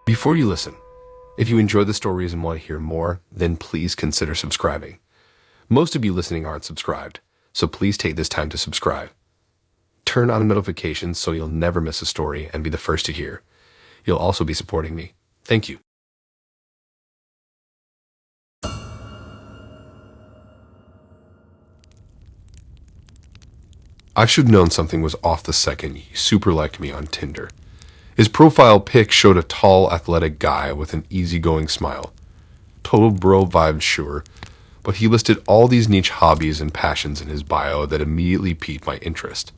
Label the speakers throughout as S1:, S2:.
S1: Before you listen, if you enjoy the stories and want to hear more, then please consider subscribing. Most of you listening aren't subscribed, so please take this time to subscribe. Turn on notifications so you'll never miss a story and be the first to hear. You'll also be supporting me. Thank you. I should have known something was off the second he super liked me on Tinder. His profile pic showed a tall, athletic guy with an easygoing smile. Total bro vibes, sure, but he listed all these niche hobbies and passions in his bio that immediately piqued my interest.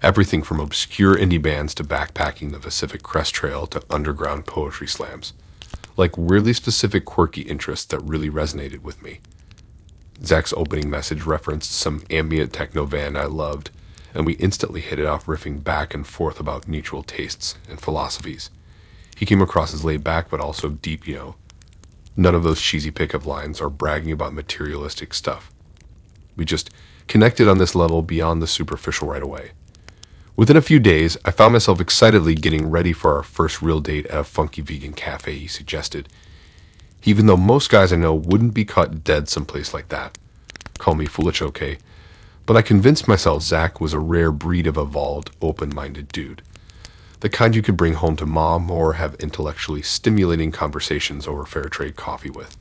S1: Everything from obscure indie bands to backpacking the Pacific Crest Trail to underground poetry slams. Like weirdly specific, quirky interests that really resonated with me. Zach's opening message referenced some ambient techno band I loved, and we instantly hit it off, riffing back and forth about mutual tastes and philosophies. He came across as laid back but also deep, None of those cheesy pickup lines or bragging about materialistic stuff. We just connected on this level beyond the superficial right away. Within a few days, I found myself excitedly getting ready for our first real date at a funky vegan cafe he suggested, even though most guys I know wouldn't be caught dead someplace like that. Call me foolish, okay? But I convinced myself Zach was a rare breed of evolved, open-minded dude. The kind you could bring home to mom or have intellectually stimulating conversations over fair trade coffee with.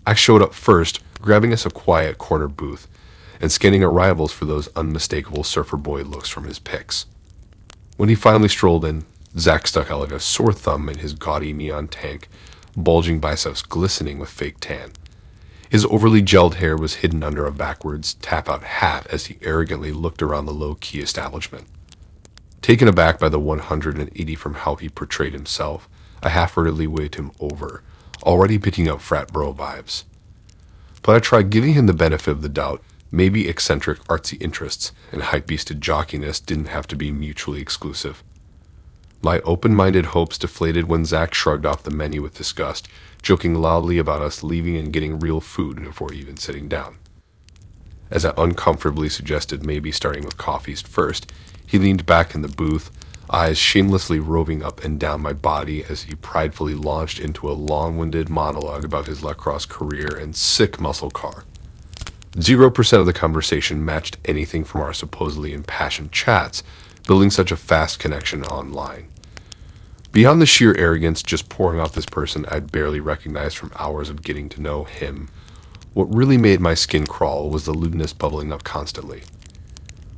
S1: I showed up first, grabbing us a quiet corner booth, and scanning arrivals for those unmistakable surfer boy looks from his pics. When he finally strolled in, Zach stuck out like a sore thumb in his gaudy neon tank, bulging biceps glistening with fake tan. His overly gelled hair was hidden under a backwards tap-out hat as he arrogantly looked around the low-key establishment. Taken aback by the 180 from how he portrayed himself, I half-heartedly waved him over, already picking up frat bro vibes. But I tried giving him the benefit of the doubt. Maybe eccentric artsy interests and hype-beasted jockiness didn't have to be mutually exclusive. My open-minded hopes deflated when Zach shrugged off the menu with disgust, joking loudly about us leaving and getting real food before even sitting down. As I uncomfortably suggested maybe starting with coffees first, he leaned back in the booth, eyes shamelessly roving up and down my body as he pridefully launched into a long-winded monologue about his lacrosse career and sick muscle car. 0% of the conversation matched anything from our supposedly impassioned chats, building such a fast connection online. Beyond the sheer arrogance just pouring off this person I'd barely recognized from hours of getting to know him, what really made my skin crawl was the lewdness bubbling up constantly.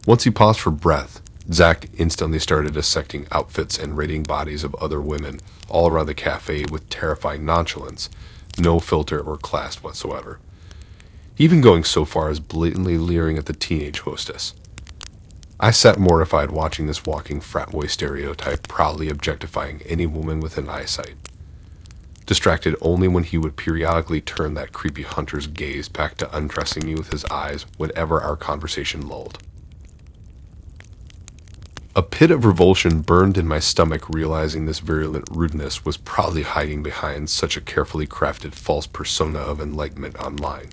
S1: Once he paused for breath, Zach instantly started dissecting outfits and rating bodies of other women all around the cafe with terrifying nonchalance, no filter or class whatsoever. Even going so far as blatantly leering at the teenage hostess. I sat mortified watching this walking frat boy stereotype proudly objectifying any woman within eyesight. Distracted only when he would periodically turn that creepy hunter's gaze back to undressing me with his eyes whenever our conversation lulled. A pit of revulsion burned in my stomach realizing this virulent rudeness was proudly hiding behind such a carefully crafted false persona of enlightenment online.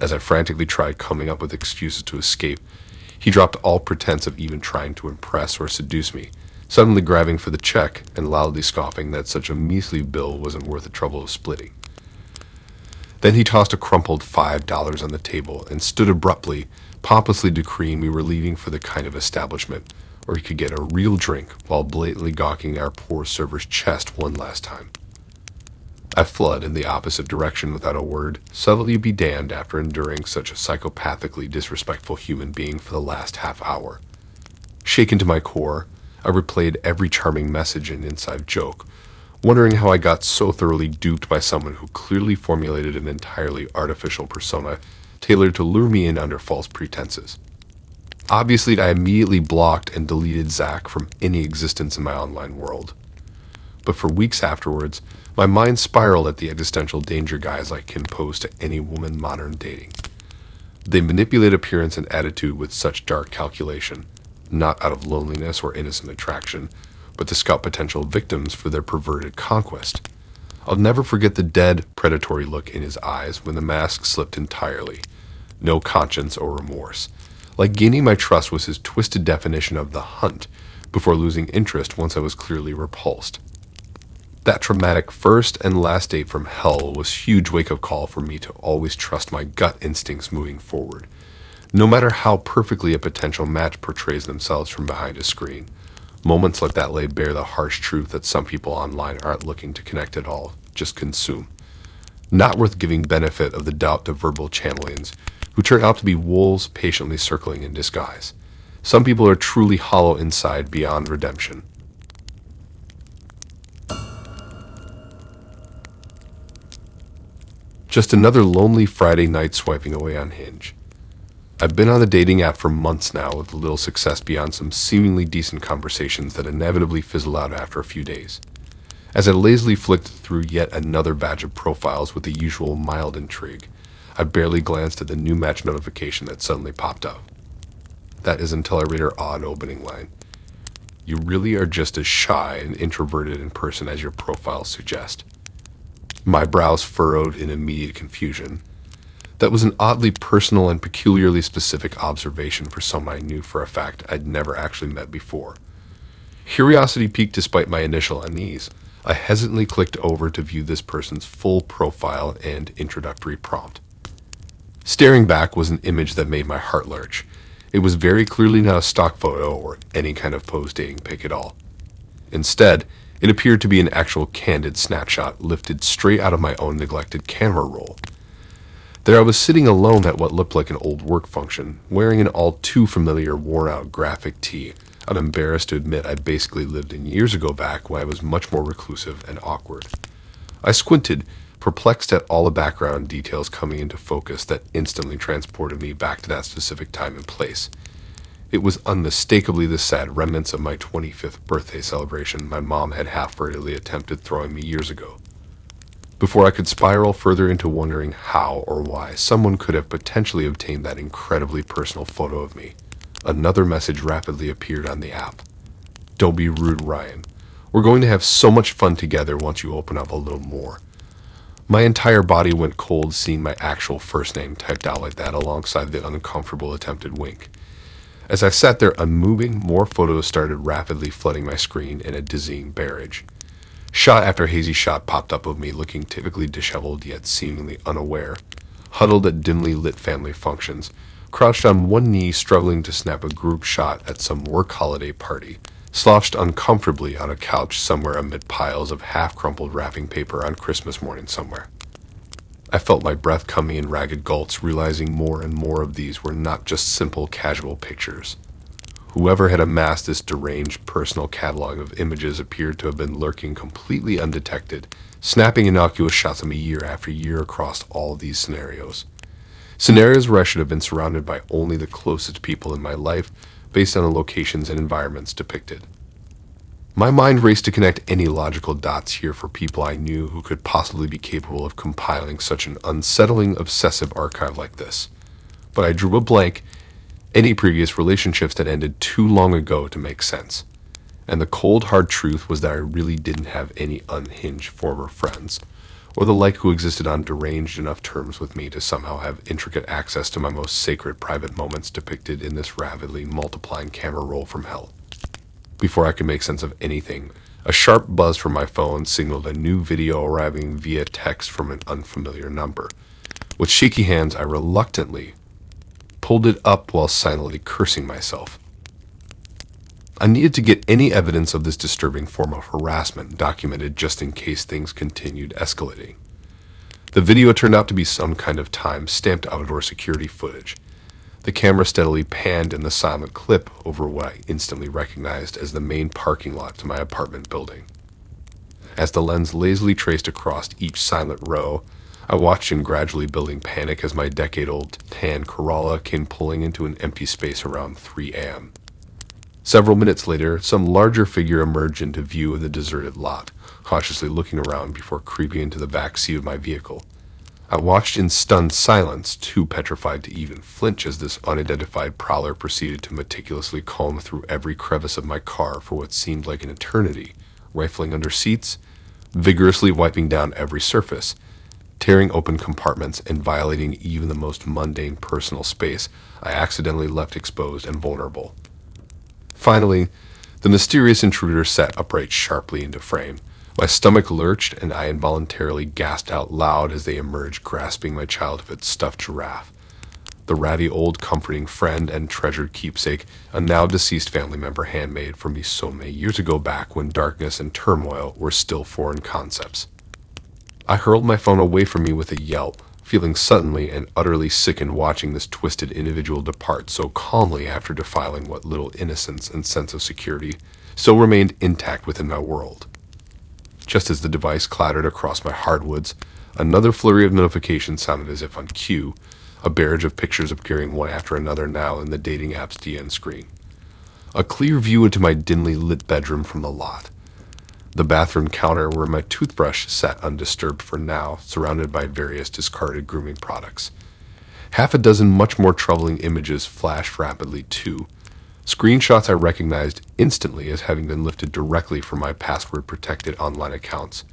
S1: As I frantically tried coming up with excuses to escape, he dropped all pretense of even trying to impress or seduce me, suddenly grabbing for the check and loudly scoffing that such a measly bill wasn't worth the trouble of splitting. Then he tossed a crumpled $5 on the table and stood abruptly, pompously decreeing we were leaving for the kind of establishment where he could get a real drink while blatantly gawking our poor server's chest one last time. I fled in the opposite direction without a word, subtly be damned after enduring such a psychopathically disrespectful human being for the last half hour. Shaken to my core, I replayed every charming message and inside joke, wondering how I got so thoroughly duped by someone who clearly formulated an entirely artificial persona tailored to lure me in under false pretenses. Obviously, I immediately blocked and deleted Zach from any existence in my online world. But for weeks afterwards, my mind spiraled at the existential danger guys like him pose to any woman modern dating. They manipulate appearance and attitude with such dark calculation, not out of loneliness or innocent attraction, but to scout potential victims for their perverted conquest. I'll never forget the dead, predatory look in his eyes when the mask slipped entirely. No conscience or remorse. Like gaining my trust was his twisted definition of the hunt, before losing interest once I was clearly repulsed. That traumatic first and last date from hell was a huge wake-up call for me to always trust my gut instincts moving forward, no matter how perfectly a potential match portrays themselves from behind a screen. Moments like that lay bare the harsh truth that some people online aren't looking to connect at all, just consume. Not worth giving benefit of the doubt to verbal chameleons, who turn out to be wolves patiently circling in disguise. Some people are truly hollow inside beyond redemption. Just another lonely Friday night swiping away on Hinge. I've been on the dating app for months now with little success beyond some seemingly decent conversations that inevitably fizzle out after a few days. As I lazily flicked through yet another batch of profiles with the usual mild intrigue, I barely glanced at the new match notification that suddenly popped up. That is until I read her odd opening line. You really are just as shy and introverted in person as your profile suggests. My brows furrowed in immediate confusion. That was an oddly personal and peculiarly specific observation for someone I knew for a fact I'd never actually met before. Curiosity piqued despite my initial unease. I hesitantly clicked over to view this person's full profile and introductory prompt. Staring back was an image that made my heart lurch. It was very clearly not a stock photo or any kind of pose dating pic at all. Instead, it appeared to be an actual candid snapshot lifted straight out of my own neglected camera roll. There I was sitting alone at what looked like an old work function, wearing an all too familiar worn-out graphic tee. I'm embarrassed to admit I basically lived in years ago back when I was much more reclusive and awkward. I squinted, perplexed at all the background details coming into focus that instantly transported me back to that specific time and place. It was unmistakably the sad remnants of my 25th birthday celebration my mom had half-heartedly attempted throwing me years ago. Before I could spiral further into wondering how or why someone could have potentially obtained that incredibly personal photo of me, another message rapidly appeared on the app. Don't be rude, Ryan. We're going to have so much fun together once you open up a little more. My entire body went cold seeing my actual first name typed out like that alongside the uncomfortable attempted wink. As I sat there unmoving, more photos started rapidly flooding my screen in a dizzying barrage. Shot after hazy shot popped up of me looking typically disheveled yet seemingly unaware, huddled at dimly lit family functions, crouched on one knee struggling to snap a group shot at some work holiday party, slouched uncomfortably on a couch somewhere amid piles of half-crumpled wrapping paper on Christmas morning somewhere. I felt my breath coming in ragged gulps, realizing more and more of these were not just simple casual pictures. Whoever had amassed this deranged personal catalog of images appeared to have been lurking completely undetected, snapping innocuous shots of me year after year across all these scenarios. Scenarios where I should have been surrounded by only the closest people in my life based on the locations and environments depicted. My mind raced to connect any logical dots here for people I knew who could possibly be capable of compiling such an unsettling, obsessive archive like this. But I drew a blank. Any previous relationships had ended too long ago to make sense. And the cold, hard truth was that I really didn't have any unhinged former friends, or the like who existed on deranged enough terms with me to somehow have intricate access to my most sacred private moments depicted in this rapidly multiplying camera roll from hell. Before I could make sense of anything, a sharp buzz from my phone signaled a new video arriving via text from an unfamiliar number. With shaky hands, I reluctantly pulled it up while silently cursing myself. I needed to get any evidence of this disturbing form of harassment documented just in case things continued escalating. The video turned out to be some kind of time-stamped outdoor security footage. The camera steadily panned in the silent clip over what I instantly recognized as the main parking lot to my apartment building. As the lens lazily traced across each silent row, I watched in gradually building panic as my decade-old tan Corolla came pulling into an empty space around 3 a.m. Several minutes later, some larger figure emerged into view of the deserted lot, cautiously looking around before creeping into the back seat of my vehicle. I watched in stunned silence, too petrified to even flinch as this unidentified prowler proceeded to meticulously comb through every crevice of my car for what seemed like an eternity, rifling under seats, vigorously wiping down every surface, tearing open compartments and violating even the most mundane personal space I accidentally left exposed and vulnerable. Finally, the mysterious intruder sat upright sharply into frame, My stomach lurched, and I involuntarily gasped out loud as they emerged, grasping my childhood stuffed giraffe, the ratty old comforting friend and treasured keepsake a now deceased family member handmade for me so many years ago, back when darkness and turmoil were still foreign concepts. I hurled my phone away from me with a yelp, feeling suddenly and utterly sickened watching this twisted individual depart so calmly after defiling what little innocence and sense of security still remained intact within my world. Just as the device clattered across my hardwoods, another flurry of notifications sounded as if on cue, a barrage of pictures appearing one after another now in the dating app's DN screen. A clear view into my dimly lit bedroom from the lot. The bathroom counter where my toothbrush sat undisturbed for now, surrounded by various discarded grooming products. Half a dozen much more troubling images flashed rapidly too. Screenshots I recognized instantly as having been lifted directly from my password-protected online accounts.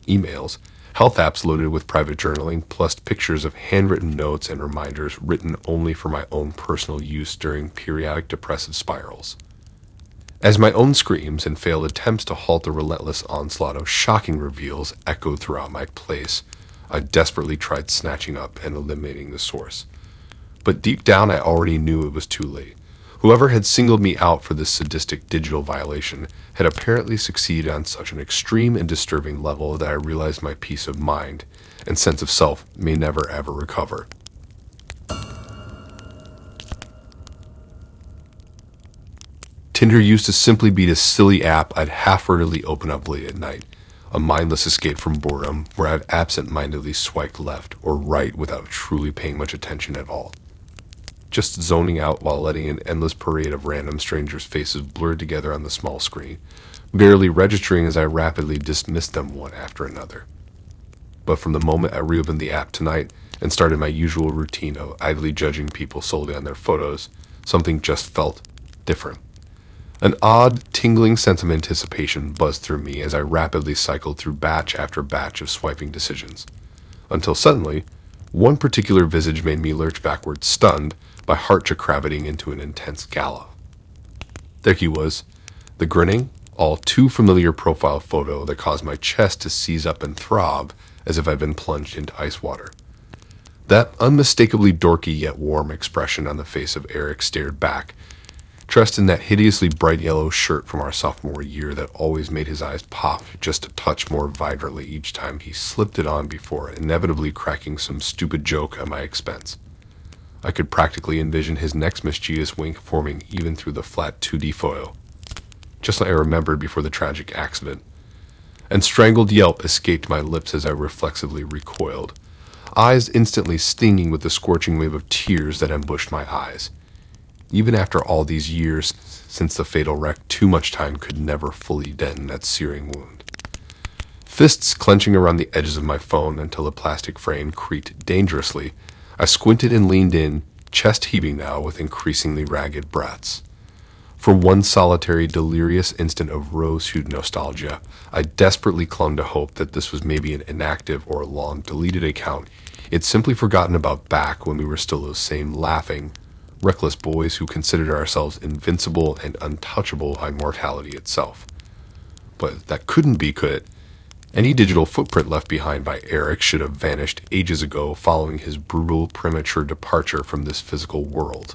S1: Emails, health apps loaded with private journaling, plus pictures of handwritten notes and reminders written only for my own personal use during periodic depressive spirals. As my own screams and failed attempts to halt the relentless onslaught of shocking reveals echoed throughout my place, I desperately tried snatching up and eliminating the source. But deep down I already knew it was too late. Whoever had singled me out for this sadistic digital violation had apparently succeeded on such an extreme and disturbing level that I realized my peace of mind and sense of self may never ever recover. Tinder used to simply be this silly app I'd half-heartedly open up late at night, a mindless escape from boredom where I'd absent-mindedly swiped left or right without truly paying much attention at all. Just zoning out while letting an endless parade of random strangers' faces blur together on the small screen, barely registering as I rapidly dismissed them one after another. But from the moment I reopened the app tonight and started my usual routine of idly judging people solely on their photos, something just felt different. An odd, tingling sense of anticipation buzzed through me as I rapidly cycled through batch after batch of swiping decisions, until suddenly, one particular visage made me lurch backward, stunned, my heart jackraveting into an intense gallop. There he was, the grinning, all too familiar profile photo that caused my chest to seize up and throb as if I'd been plunged into ice water. That unmistakably dorky yet warm expression on the face of Eric stared back, dressed in that hideously bright yellow shirt from our sophomore year that always made his eyes pop just a touch more vibrantly each time he slipped it on before inevitably cracking some stupid joke at my expense. I could practically envision his next mischievous wink forming even through the flat 2D foil, just like I remembered before the tragic accident. And strangled yelp escaped my lips as I reflexively recoiled, eyes instantly stinging with the scorching wave of tears that ambushed my eyes. Even after all these years since the fatal wreck, too much time could never fully deaden that searing wound. Fists clenching around the edges of my phone until the plastic frame creaked dangerously, I squinted and leaned in, chest heaving now with increasingly ragged breaths. For one solitary, delirious instant of rose-hued nostalgia, I desperately clung to hope that this was maybe an inactive or long-deleted account I'd simply forgotten about back when we were still those same laughing, reckless boys who considered ourselves invincible and untouchable by mortality itself. But that couldn't be, could it? Any digital footprint left behind by Eric should have vanished ages ago following his brutal, premature departure from this physical world.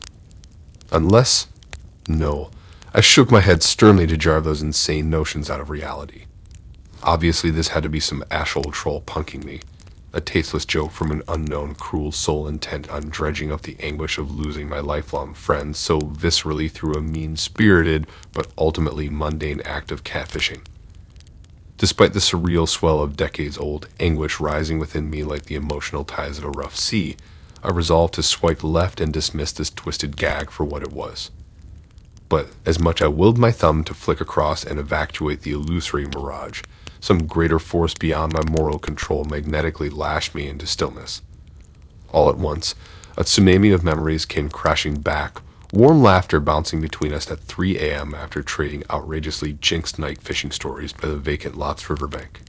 S1: Unless... no. I shook my head sternly to drive those insane notions out of reality. Obviously, this had to be some ashole troll punking me. A tasteless joke from an unknown, cruel soul intent on dredging up the anguish of losing my lifelong friend so viscerally through a mean-spirited but ultimately mundane act of catfishing. Despite the surreal swell of decades-old anguish rising within me like the emotional tides of a rough sea, I resolved to swipe left and dismiss this twisted gag for what it was. But as much I willed my thumb to flick across and evacuate the illusory mirage, some greater force beyond my moral control magnetically lashed me into stillness. All at once, a tsunami of memories came crashing back, warm laughter bouncing between us at 3 a.m. after trading outrageously jinxed night fishing stories by the vacant lot's riverbank.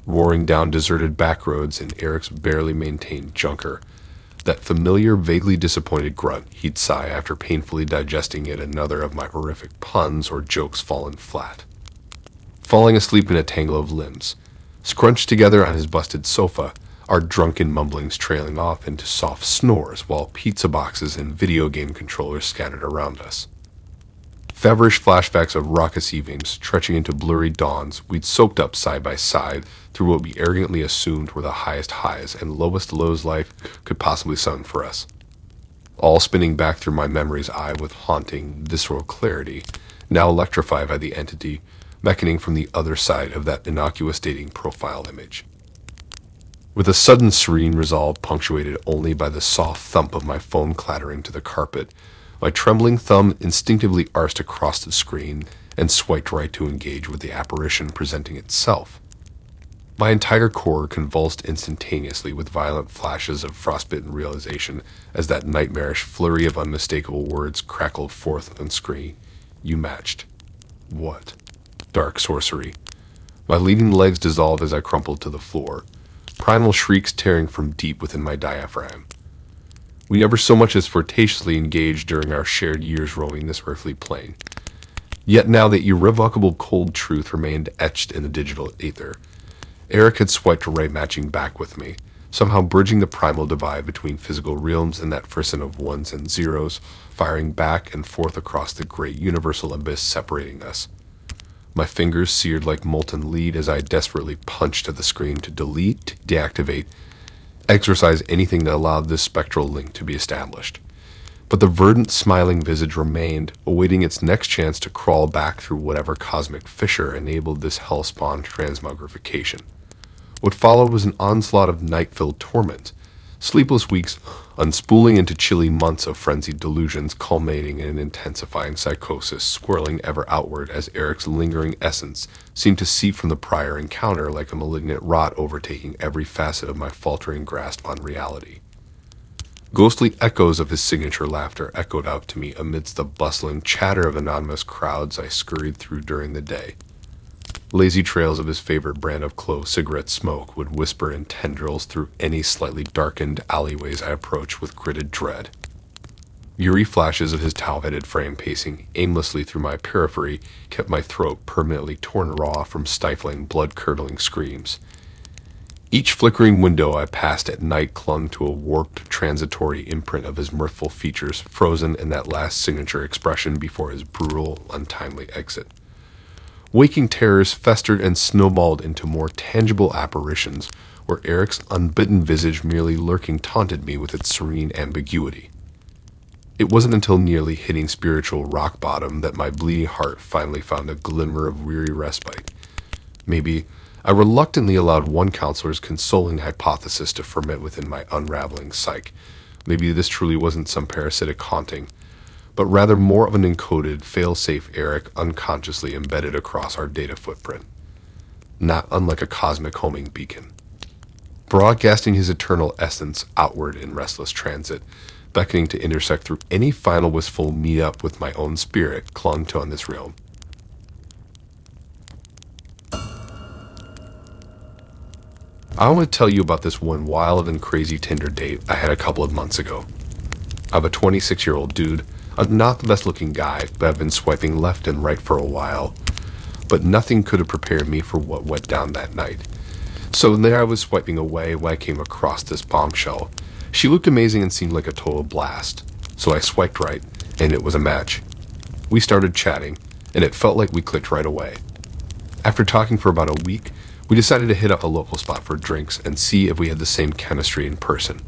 S1: Roaring down deserted back roads in Eric's barely maintained junker, that familiar, vaguely disappointed grunt he'd sigh after painfully digesting yet another of my horrific puns or jokes fallen flat. falling asleep in a tangle of limbs, scrunched together on his busted sofa, our drunken mumblings trailing off into soft snores while pizza boxes and video game controllers scattered around us. Feverish flashbacks of raucous evenings, stretching into blurry dawns we'd soaked up side by side through what we arrogantly assumed were the highest highs and lowest lows life could possibly sung for us. All spinning back through my memory's eye with haunting, visceral clarity, now electrified by the entity beckoning from the other side of that innocuous dating profile image. With a sudden serene resolve punctuated only by the soft thump of my phone clattering to the carpet, my trembling thumb instinctively arsed across the screen and swiped right to engage with the apparition presenting itself. My entire core convulsed instantaneously with violent flashes of frostbitten realization as that nightmarish flurry of unmistakable words crackled forth on screen. You matched. What? Dark sorcery. My leading legs dissolved as I crumpled to the floor, primal shrieks tearing from deep within my diaphragm. We never so much as flirtatiously engaged during our shared years roaming this earthly plane. Yet now the irrevocable cold truth remained etched in the digital ether. Eric had swiped right matching back with me, somehow bridging the primal divide between physical realms and that frisson of ones and zeros, firing back and forth across the great universal abyss separating us. My fingers seared like molten lead as I desperately punched at the screen to delete, deactivate, exorcise anything that allowed this spectral link to be established. But the verdant, smiling visage remained, awaiting its next chance to crawl back through whatever cosmic fissure enabled this hell-spawned transmogrification. What followed was an onslaught of night-filled torment, sleepless weeks unspooling into chilly months of frenzied delusions culminating in an intensifying psychosis swirling ever outward as Eric's lingering essence seemed to seep from the prior encounter like a malignant rot overtaking every facet of my faltering grasp on reality. Ghostly echoes of his signature laughter echoed out to me amidst the bustling chatter of anonymous crowds I scurried through during the day. Lazy trails of his favorite brand of clove cigarette smoke would whisper in tendrils through any slightly darkened alleyways I approached with gritted dread. Eerie flashes of his towel-headed frame pacing aimlessly through my periphery kept my throat permanently torn raw from stifling, blood-curdling screams. Each flickering window I passed at night clung to a warped, transitory imprint of his mirthful features frozen in that last signature expression before his brutal, untimely exit. Waking terrors festered and snowballed into more tangible apparitions, where Eric's unbitten visage merely lurking taunted me with its serene ambiguity. It wasn't until nearly hitting spiritual rock bottom that my bleeding heart finally found a glimmer of weary respite. Maybe I reluctantly allowed one counselor's consoling hypothesis to ferment within my unraveling psyche. Maybe this truly wasn't some parasitic haunting, but rather more of an encoded, fail-safe Eric unconsciously embedded across our data footprint, not unlike a cosmic homing beacon. Broadcasting his eternal essence outward in restless transit, beckoning to intersect through any final wistful meet-up with my own spirit clung to on this realm. I want to tell you about this one wild and crazy Tinder date I had a couple of months ago. I'm a 26-year-old dude. I'm not the best-looking guy, but I've been swiping left and right for a while. But nothing could have prepared me for what went down that night. So there I was swiping away when I came across this bombshell. She looked amazing and seemed like a total blast. So I swiped right, and it was a match. We started chatting, and it felt like we clicked right away. After talking for about a week, we decided to hit up a local spot for drinks and see if we had the same chemistry in person.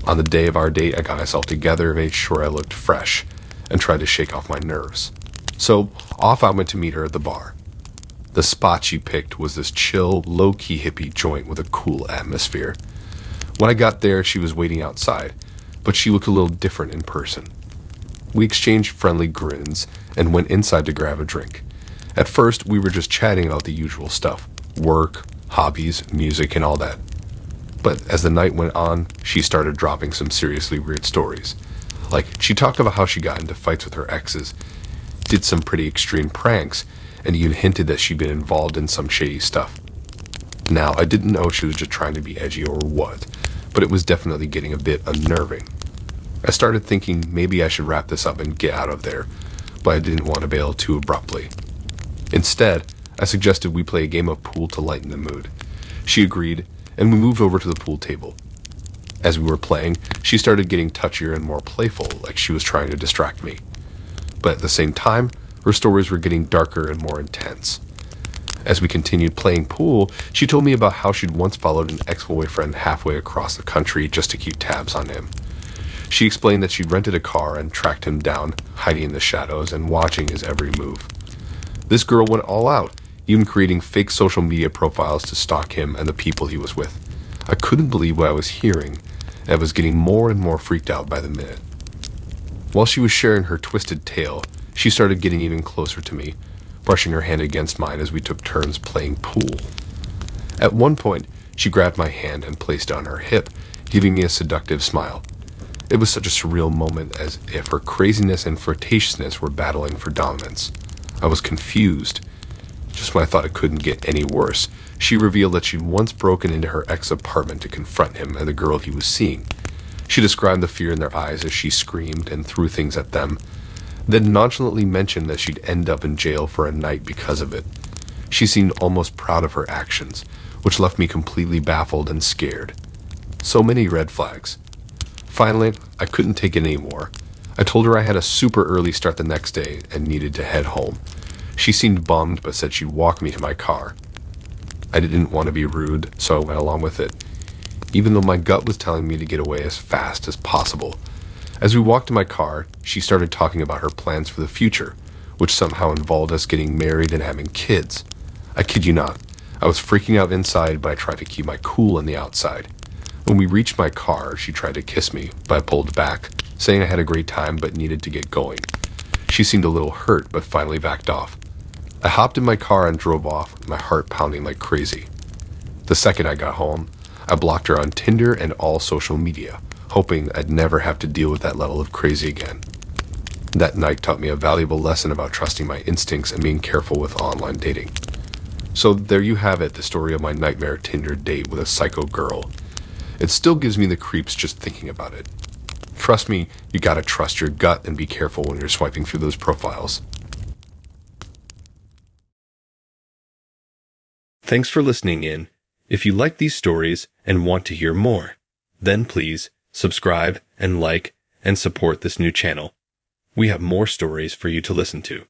S1: On the day of our date, I got myself together, made sure I looked fresh, and tried to shake off my nerves. So off I went to meet her at the bar. The spot she picked was this chill, low-key hippie joint with a cool atmosphere. When I got there, she was waiting outside, but she looked a little different in person. We exchanged friendly grins and went inside to grab a drink. At first, we were just chatting about the usual stuff, work, hobbies, music, and all that. But as the night went on, she started dropping some seriously weird stories. Like, she talked about how she got into fights with her exes, did some pretty extreme pranks, and even hinted that she'd been involved in some shady stuff. Now, I didn't know if she was just trying to be edgy or what, but it was definitely getting a bit unnerving. I started thinking maybe I should wrap this up and get out of there, but I didn't want to bail too abruptly. Instead, I suggested we play a game of pool to lighten the mood. She agreed, and we moved over to the pool table. As we were playing, she started getting touchier and more playful, like she was trying to distract me. But at the same time, her stories were getting darker and more intense. As we continued playing pool, she told me about how she'd once followed an ex-boyfriend halfway across the country just to keep tabs on him. She explained that she'd rented a car and tracked him down, hiding in the shadows and watching his every move. This girl went all out, even creating fake social media profiles to stalk him and the people he was with. I couldn't believe what I was hearing, and I was getting more and more freaked out by the minute. While she was sharing her twisted tale, she started getting even closer to me, brushing her hand against mine as we took turns playing pool. At one point, she grabbed my hand and placed it on her hip, giving me a seductive smile. It was such a surreal moment, as if her craziness and flirtatiousness were battling for dominance. I was confused. Just when I thought it couldn't get any worse, she revealed that she'd once broken into her ex's apartment to confront him and the girl he was seeing. She described the fear in their eyes as she screamed and threw things at them, then nonchalantly mentioned that she'd end up in jail for a night because of it. She seemed almost proud of her actions, which left me completely baffled and scared. So many red flags. Finally, I couldn't take it anymore. I told her I had a super early start the next day and needed to head home. She seemed bummed but said she'd walk me to my car. I didn't want to be rude, so I went along with it, even though my gut was telling me to get away as fast as possible. As we walked to my car, she started talking about her plans for the future, which somehow involved us getting married and having kids. I kid you not, I was freaking out inside, but I tried to keep my cool on the outside. When we reached my car, she tried to kiss me, but I pulled back, saying I had a great time but needed to get going. She seemed a little hurt, but finally backed off. I hopped in my car and drove off, my heart pounding like crazy. The second I got home, I blocked her on Tinder and all social media, hoping I'd never have to deal with that level of crazy again. That night taught me a valuable lesson about trusting my instincts and being careful with online dating. So there you have it, the story of my nightmare Tinder date with a psycho girl. It still gives me the creeps just thinking about it. Trust me, you gotta trust your gut and be careful when you're swiping through those profiles. Thanks for listening in. If you like these stories and want to hear more, then please subscribe and like and support this new channel. We have more stories for you to listen to.